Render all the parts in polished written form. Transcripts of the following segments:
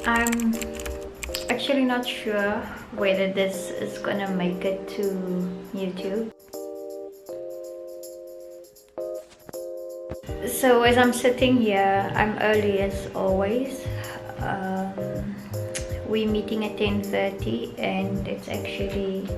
I'm actually not sure whether this is gonna make it to YouTube. So as I'm sitting here, I'm early as always. We're meeting at 10:30 and it's actually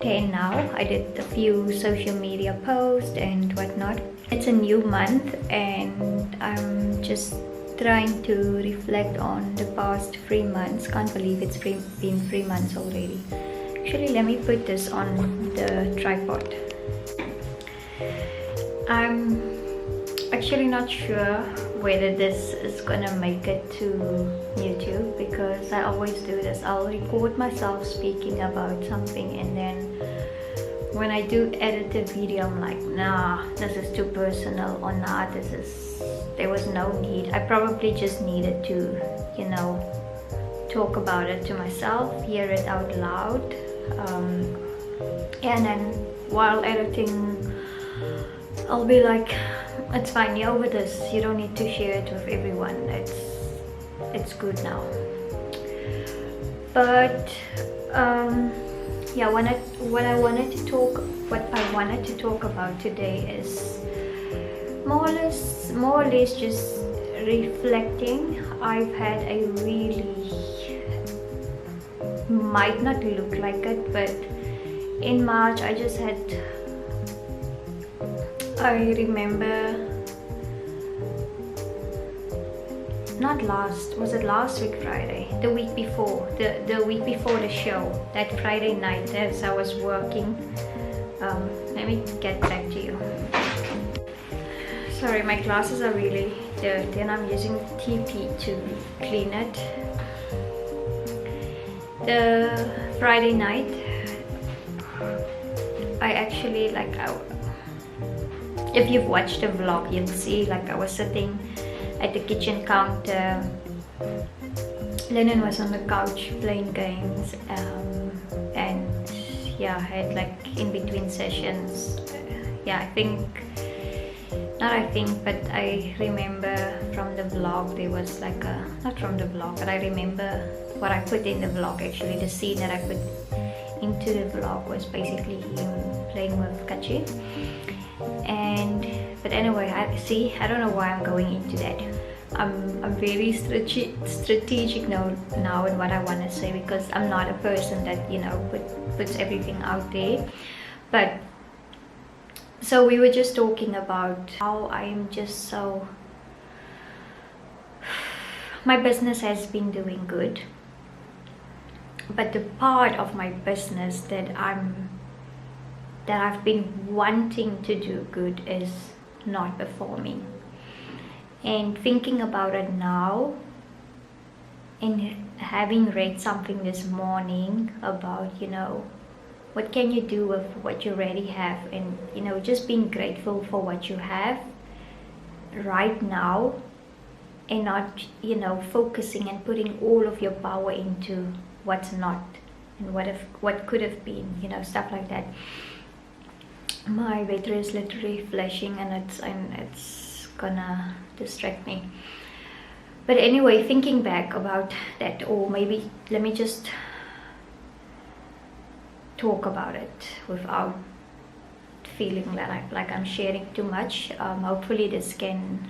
10 now. I did a few social media posts and whatnot. It's a new month and I'm just trying to reflect on the past 3 months. Can't believe it's been 3 months already. Actually, let me put this on the tripod. I'm actually not sure whether this is gonna make it to YouTube, because I always do this. I'll record myself speaking about something, and then when I do edit the video, I'm like, nah, this is too personal, or nah, there was no need. I probably just needed to, talk about it to myself, hear it out loud, and then while editing, I'll be like, it's fine, you're over this, you don't need to share it with everyone, it's good now. But yeah, what I wanted to talk about today is more or less just reflecting. I've had a really, might not look like it, but in March I remember, was it last week Friday? The week before, the week before the show, that Friday night as I was working. Let me get back to you. Sorry, my glasses are really dirty and I'm using TP to clean it. The Friday night, I actually, if you've watched the vlog, you'll see I was sitting at the kitchen counter. Lennon was on the couch playing games, and yeah, I had in between sessions. But I remember from the vlog there was not from the vlog, but I remember what I put in the vlog. Actually, the scene that I put into the vlog was basically him playing with Kachi. But anyway, I don't know why I'm going into that. I'm very strategic now in what I want to say, because I'm not a person that puts everything out there. But so we were just talking about how I am just so, my business has been doing good, but the part of my business that I've been wanting to do good is not performing. And thinking about it now, and having read something this morning about what can you do with what you already have, and just being grateful for what you have right now, and not focusing and putting all of your power into what's not and what could have been, stuff like that. My battery is literally flashing and it's gonna distract me. But anyway, thinking back about that, or maybe let me just talk about it without feeling like I'm sharing too much. Hopefully this can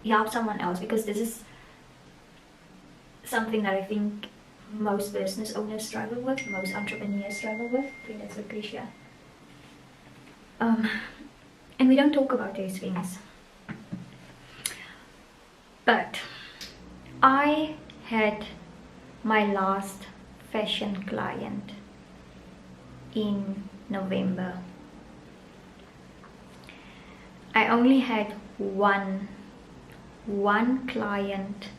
help someone else, because this is something that I think most business owners struggle with, most entrepreneurs struggle with. I think that's Lucretia. And we don't talk about these things. But I had my last fashion client in November. I only had one client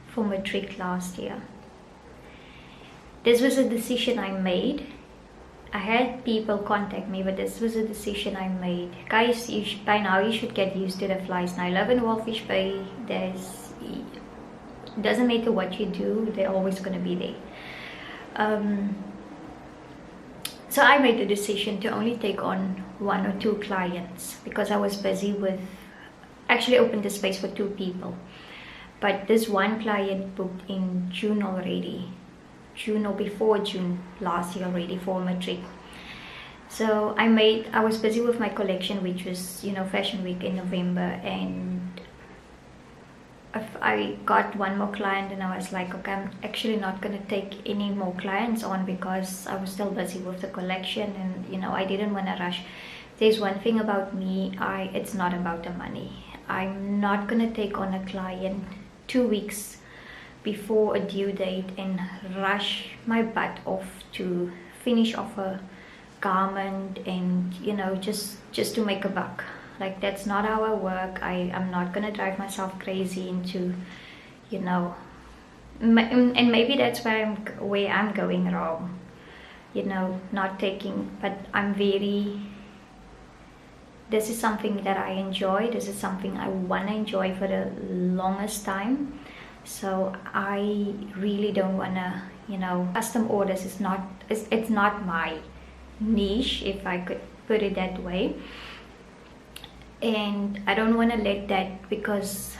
for matric last year. This was a decision I made. I had people contact me, but this was a decision I made. Guys, by now you should get used to the flies. Now I live in Walfish Bay. Doesn't matter what you do, they're always going to be there. So I made the decision to only take on 1 or 2 clients, because I was busy with, actually opened the space for 2 people. But this one client booked in June already, June or before June last year already for matric. So I was busy with my collection, which was, Fashion Week in November, and I got one more client, and I was like, okay, I'm actually not going to take any more clients on because I was still busy with the collection, and I didn't want to rush. There's one thing about me, it's not about the money. I'm not going to take on a client 2 weeks before a due date and rush my butt off to finish off a garment, and just to make a buck. Like, that's not how I work. I'm not gonna drive myself crazy into, and maybe that's where I'm going wrong, not taking. But this is something that I enjoy. This is something I want to enjoy for the longest time. So I really don't want to, custom orders is not, it's not my niche, if I could put it that way. And I don't want to let that, because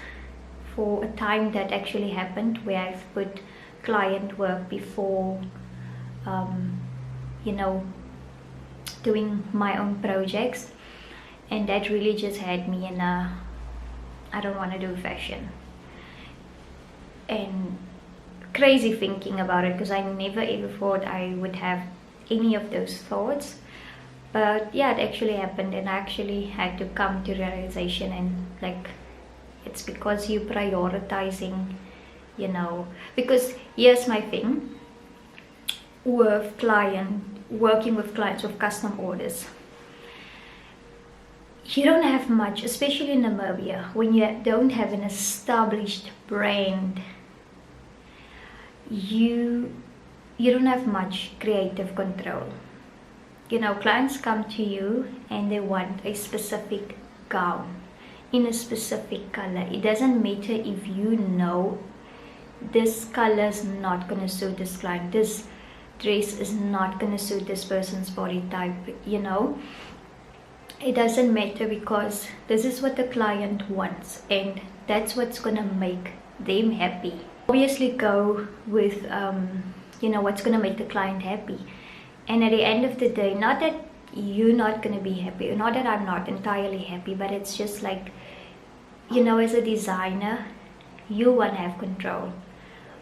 for a time that actually happened where I've put client work before doing my own projects, and that really just had me in a, I don't want to do fashion, and crazy thinking about it, because I never ever thought I would have any of those thoughts. But yeah, it actually happened, and I actually had to come to realization, and like, it's because you prioritizing, because here's my thing with working with clients with custom orders. You don't have much, especially in Namibia, when you don't have an established brand. You don't have much creative control. Clients come to you and they want a specific gown in a specific color. It doesn't matter if this color is not going to suit this client, this dress is not going to suit this person's body type. It doesn't matter, because this is what the client wants, and that's what's going to make them happy. Obviously go with what's going to make the client happy. And at the end of the day, not that you're not going to be happy, not that I'm not entirely happy, but it's just like, as a designer, you want to have control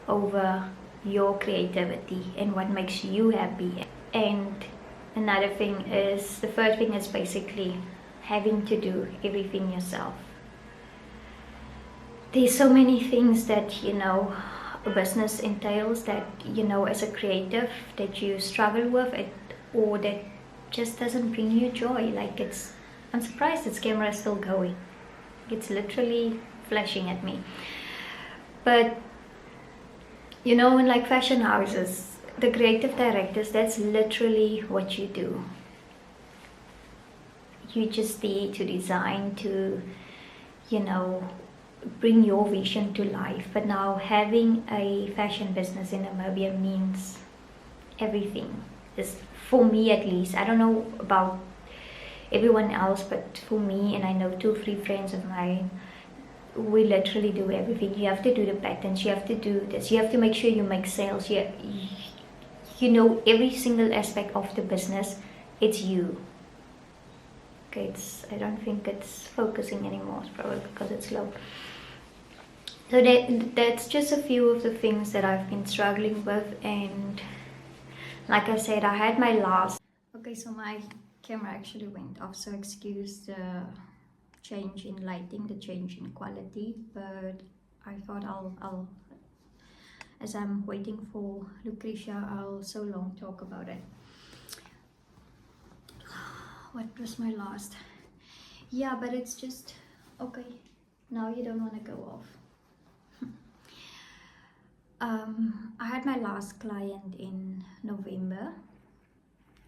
over your creativity and what makes you happy. And another thing is, the first thing is basically having to do everything yourself. There's so many things that a business entails, that as a creative, that you struggle with it, or that just doesn't bring you joy. Like, I'm surprised this camera is still going. It's literally flashing at me. But in like fashion houses, the creative directors, that's literally what you do. You just need to design, to bring your vision to life. But now, having a fashion business in Namibia means everything. Is, for me at least, I don't know about everyone else, but for me, and I know 2-3 friends of mine, we literally do everything. You have to do the patterns, you have to do this, you have to make sure you make sales. Every single aspect of the business, it's you. Okay, I don't think it's focusing anymore. It's probably because it's low. So that's just a few of the things that I've been struggling with. And like I said, I had my last... Okay, so my camera actually went off, so excuse the change in lighting, the change in quality. But I thought I'll as I'm waiting for Lucretia, I'll so long talk about it. What was my last? Yeah, but it's just... Okay, now you don't want to go off. I had my last client in November.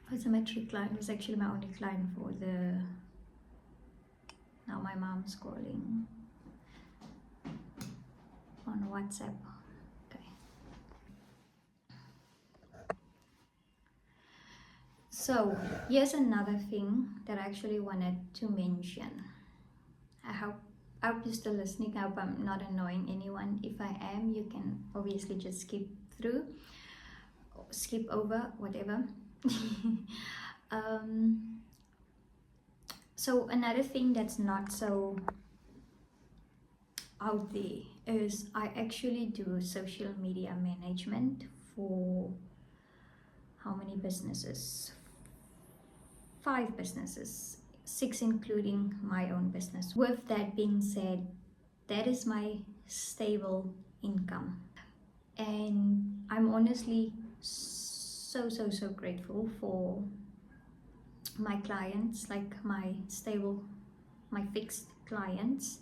It was a matric client. It was actually my only client for the... Now my mom's calling on WhatsApp. Okay. So here's another thing that I actually wanted to mention. I hope you're still listening. I hope I'm not annoying anyone. If I am, you can obviously just skip through, skip over, whatever. So another thing that's not so out there is I actually do social media management for how many businesses? 5 businesses, 6 including my own business. With that being said, that is my stable income, and I'm honestly so grateful for my clients, like my fixed clients.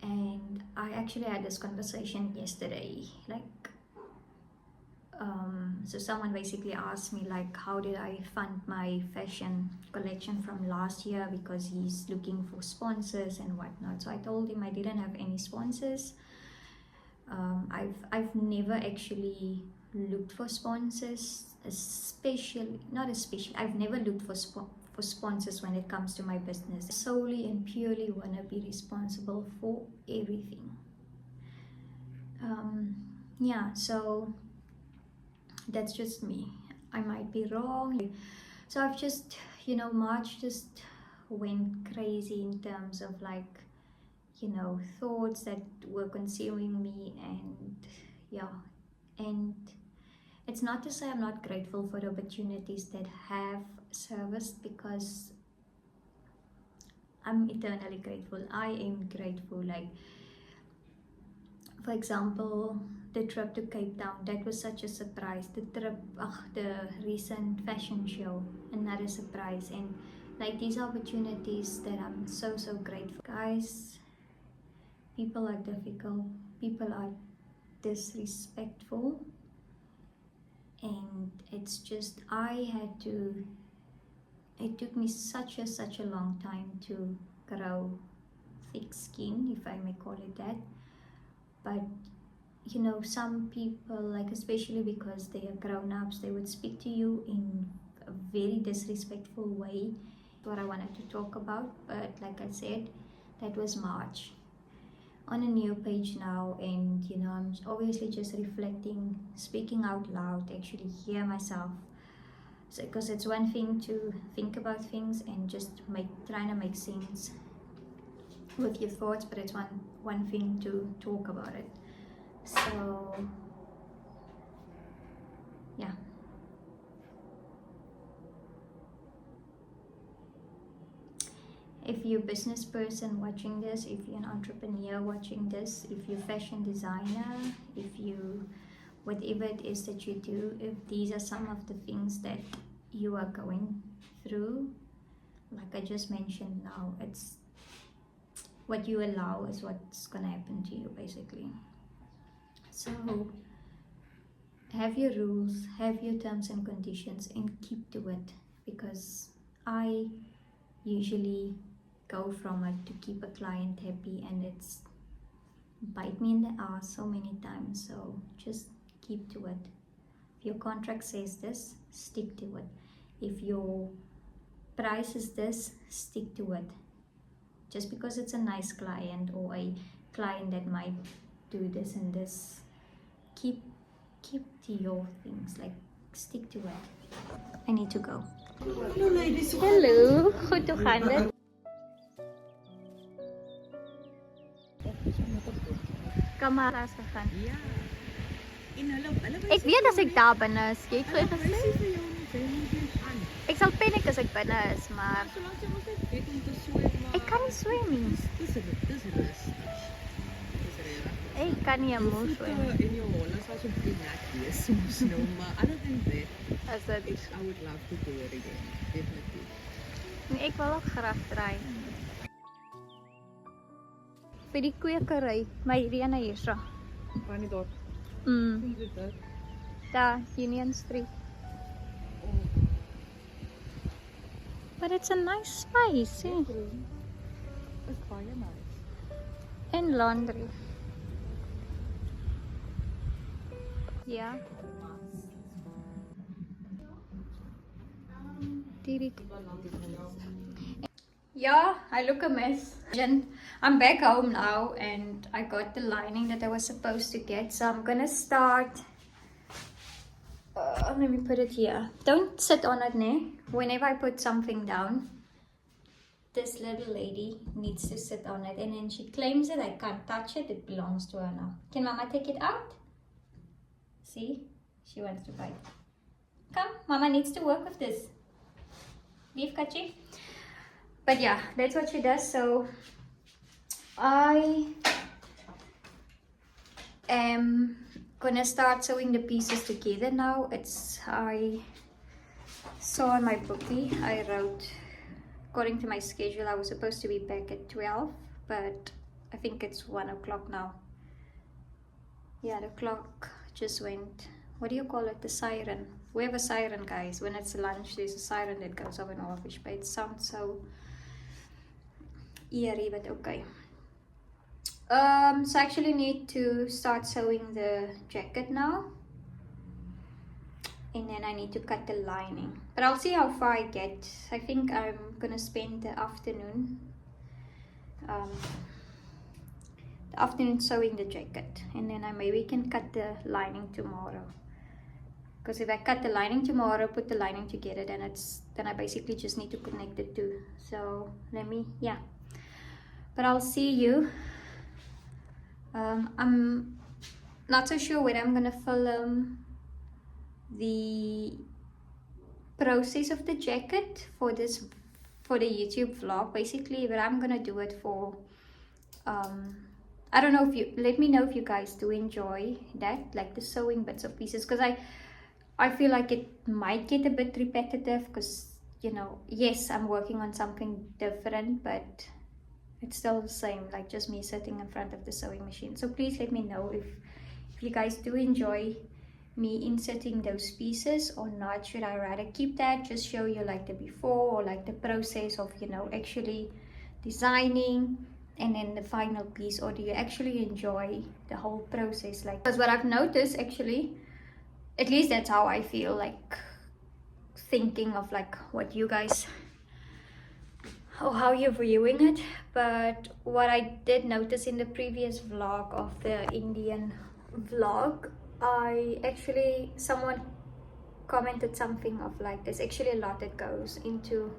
And I actually had this conversation yesterday, like so someone basically asked me, like, how did I fund my fashion collection from last year, because he's looking for sponsors and whatnot. So I told him I didn't have any sponsors. I've never actually looked for sponsors, I've never looked for sponsors when it comes to my business. Solely and purely want to be responsible for everything. Yeah, so that's just me. I might be wrong. So I've just, March just went crazy in terms of, like, thoughts that were consuming me. And yeah, and it's not to say I'm not grateful for the opportunities that have serviced, because I'm eternally grateful. I am grateful. Like, for example, the trip to Cape Town, that was such a surprise. The recent fashion show, another surprise. And like, these opportunities that I'm so grateful. Guys, people are difficult, people are disrespectful, and it's just, it took me such a long time to grow thick skin, if I may call it that. But some people, like, especially because they are grown-ups, they would speak to you in a very disrespectful way. What I wanted to talk about, but like I said, that was March. On a new page now, and I'm obviously just reflecting, speaking out loud, actually hear myself. So, because it's one thing to think about things and just trying to make sense with your thoughts, but it's one thing to talk about it. So yeah, if you're a business person watching this, if you're an entrepreneur watching this, if you're a fashion designer, if you, whatever it is that you do, if these are some of the things that you are going through, like I just mentioned now, it's what you allow is what's gonna happen to you, basically. So have your rules, have your terms and conditions, and keep to it, because I usually go from it to keep a client happy, and it's bite me in the ass so many times. So just keep to it. If your contract says this, stick to it. If your price is this, stick to it. Just because it's a nice client or a client that might do this and this, keep to your things, like, stick to it. I need to go. Hello ladies. Hello, goed, hoe gaan dit? Kamera's gegaan. Ja. En hulle Ek weet as ek daar binne is, jy het vir hulle gesê. vir jou nie aan. Ek sal paniek as ek binne is, maar Solank jy mos net weet om te swem. ek kan nie swem nie. Dis rustig. Dis reg. Ek kan nie moe swem. In jou holle sal so baie net wees soms nou, maar other than that, As dit I would love to do it again. Definitely. nee, ek wil ook graag try. Vir die kwekery, my Irene hierso. Van die dorp. Mm, Dit dit. daar, Union Street. But it's a nice space, eh? Is baie nice. En laundry. Ja. Yeah, I look a mess. I'm back home now and I got the lining that I was supposed to get. So I'm gonna start. Let me put it here. Don't sit on it, ne? Whenever I put something down, this little lady needs to sit on it. And then she claims that I can't touch it. It belongs to her now. Can Mama take it out? See? She wants to bite. Come, Mama needs to work with this. Leave, Kachi. But yeah, that's what she does. So I am gonna start sewing the pieces together now. I saw on my bookie, I wrote, according to my schedule, I was supposed to be back at 12, but I think it's 1 o'clock now. Yeah, the clock just went. What do you call it? The siren. We have a siren, guys. When it's lunch, there's a siren that goes off in our office, but it sounds so eerie, but okay. So I actually need to start sewing the jacket now, and then I need to cut the lining, but I'll see how far I get. I think I'm gonna spend the afternoon sewing the jacket, and then I maybe can cut the lining tomorrow, because if I cut the lining tomorrow, put the lining together, then I basically just need to connect the two. So but I'll see you. I'm not so sure when I'm gonna film the process of the jacket for the YouTube vlog, basically, but I'm gonna do it for I don't know if you let me know if you guys do enjoy that, like the sewing bits of pieces, because I feel like it might get a bit repetitive, because yes, I'm working on something different, but it's still the same, like just me sitting in front of the sewing machine. So please let me know if you guys do enjoy me inserting those pieces or not. Should I rather keep that, just show you like the before, or like the process of actually designing and then the final piece, or do you actually enjoy the whole process? Like, because what I've noticed, actually, at least that's how I feel, like thinking of like what you guys, or how you're viewing it. But what I did notice in the previous vlog of the Indian vlog, someone commented something of like, there's actually a lot that goes into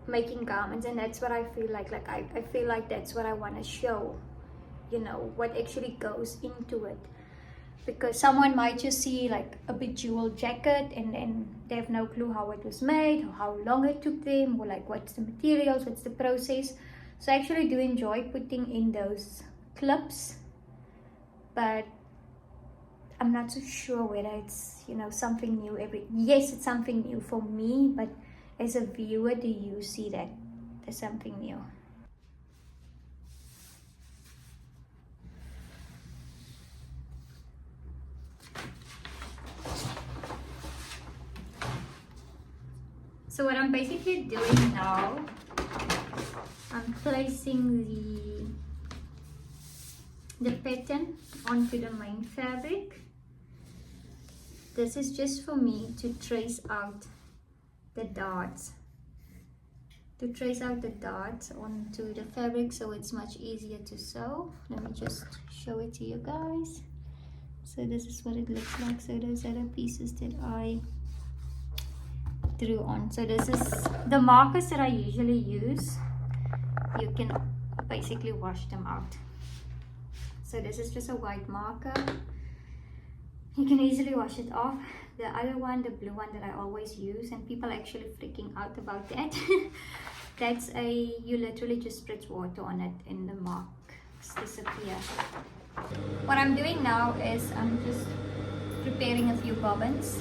making garments, and that's what I feel like I feel like that's what I want to show, what actually goes into it. Because someone might just see like a bejeweled jacket and then they have no clue how it was made, or how long it took them, or like what's the materials, what's the process. So I actually do enjoy putting in those clips, but I'm not so sure whether it's something new yes, it's something new for me, but as a viewer, do you see that there's something new? So what I'm basically doing now, I'm placing the pattern onto the main fabric. This is just for me to trace out the dots. Onto the fabric, so it's much easier to sew. Let me just show it to you guys. So this is what it looks like. So those are the pieces that I drew on. So this is the markers that I usually use. You can basically wash them out. So this is just a white marker. You can easily wash it off. The other one, the blue one that I always use, and people are actually freaking out about that. You literally just spritz water on it and the marks disappear. What I'm doing now is I'm just preparing a few bobbins.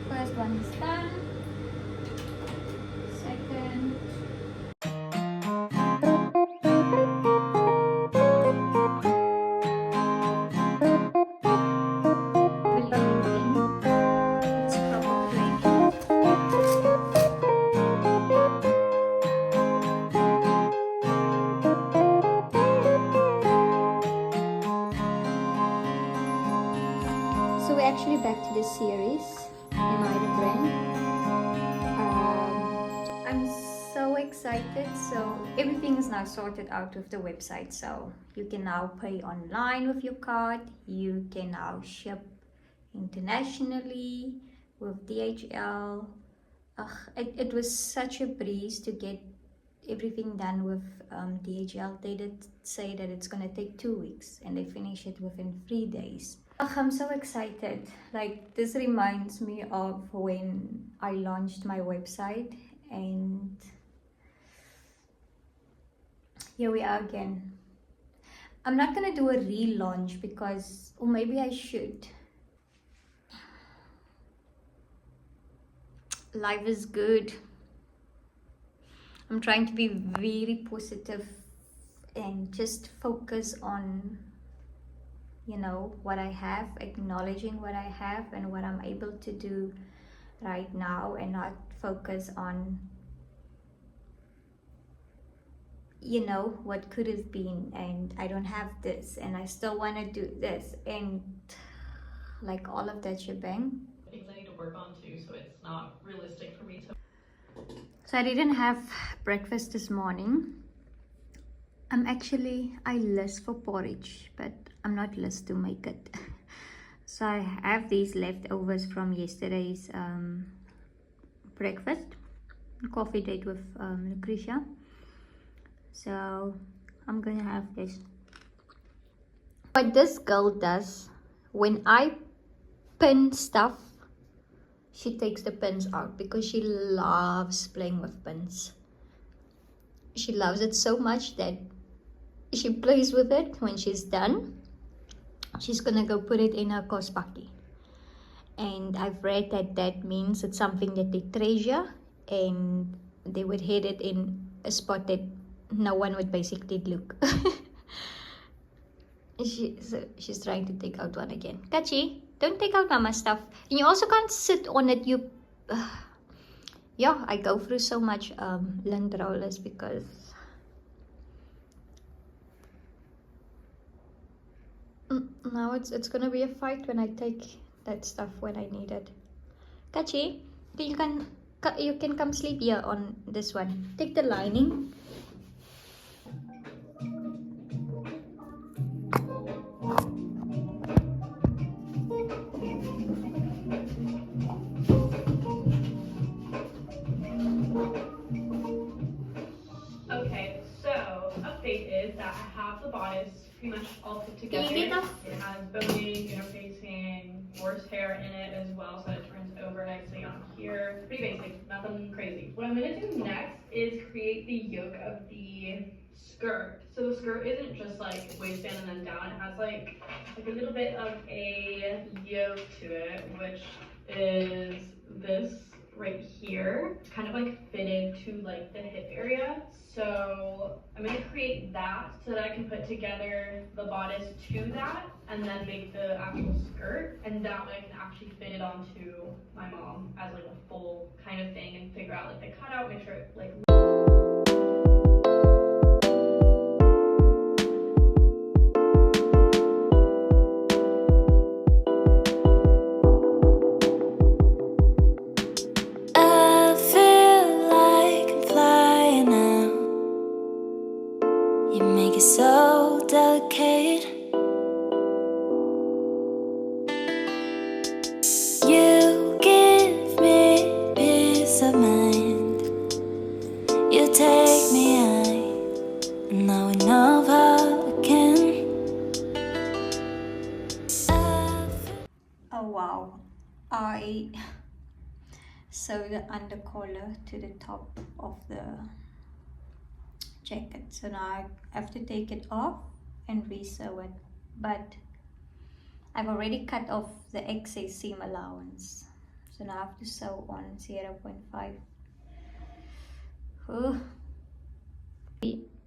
First one is done. Second. series, Emiren brand. I'm so excited. So everything is now sorted out with the website. So you can now pay online with your card. You can now ship internationally with DHL. It was such a breeze to get everything done with DHL. They did say that it's gonna take 2 weeks and they finish it within 3 days. I'm so excited. Like, this reminds me of when I launched my website, and here we are again. I'm not gonna do a relaunch because, or maybe I should. Life is good. I'm trying to be very positive and just focus on, you know, what I have, acknowledging what I have and what I'm able to do right now, and not focus on, you know, what could have been, and I don't have this and I still want to do this, and like all of that shebang. Things I need to work on too, so it's not realistic for me to. So I didn't have breakfast this morning. I list for porridge, but I'm not list to make it. So I have these leftovers from yesterday's breakfast, coffee date with Lucretia. So I'm gonna have this. What this girl does, when I pin stuff, she takes the pins out because she loves playing with pins. She loves it so much that she plays with it. When she's done, she's gonna go put it in her kospaki. And I've read that that means it's something that they treasure, and they would hide it in a spot that no one would basically look. She's trying to take out one again. Kachi, don't take out mama's stuff. And you also can't sit on it. Yeah, I go through so much lint rollers because now it's gonna be a fight when I take that stuff when I need it. Kachi, you can come sleep here on this one. Take the lining. Okay, so update is that I have the bodice pretty much all put together. Can you get off? It has boning, interfacing, horsehair in it as well, so it turns over nicely on here. Pretty basic, nothing crazy. What I'm gonna do next is create the yoke of the skirt. So the skirt isn't just like waistband and then down. It has like a little bit of a yoke to it, which is this right here. It's kind of like fitted to like the hip area. So I'm gonna create that so that I can put together the bodice to that and then make the actual skirt, and that way I can actually fit it onto my mom as like a full kind of thing and figure out like the cutout, make sure it like so delicate. You give me peace of mind. You take me high, and now we know again. Oh wow, I sewed the under collar to the top of the jacket, so now I have to take it off and re-sew it, but I've already cut off the excess seam allowance, so now I have to sew on 0.5.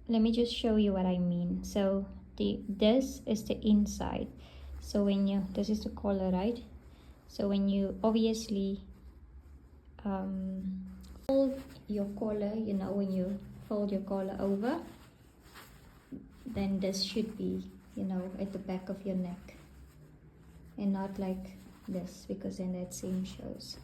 Let me just show you what I mean. So this is the inside, so when you, this is the collar, right? So when you obviously fold your collar, you know, when you fold your collar over, then this should be, you know, at the back of your neck and not like this because then that seam shows.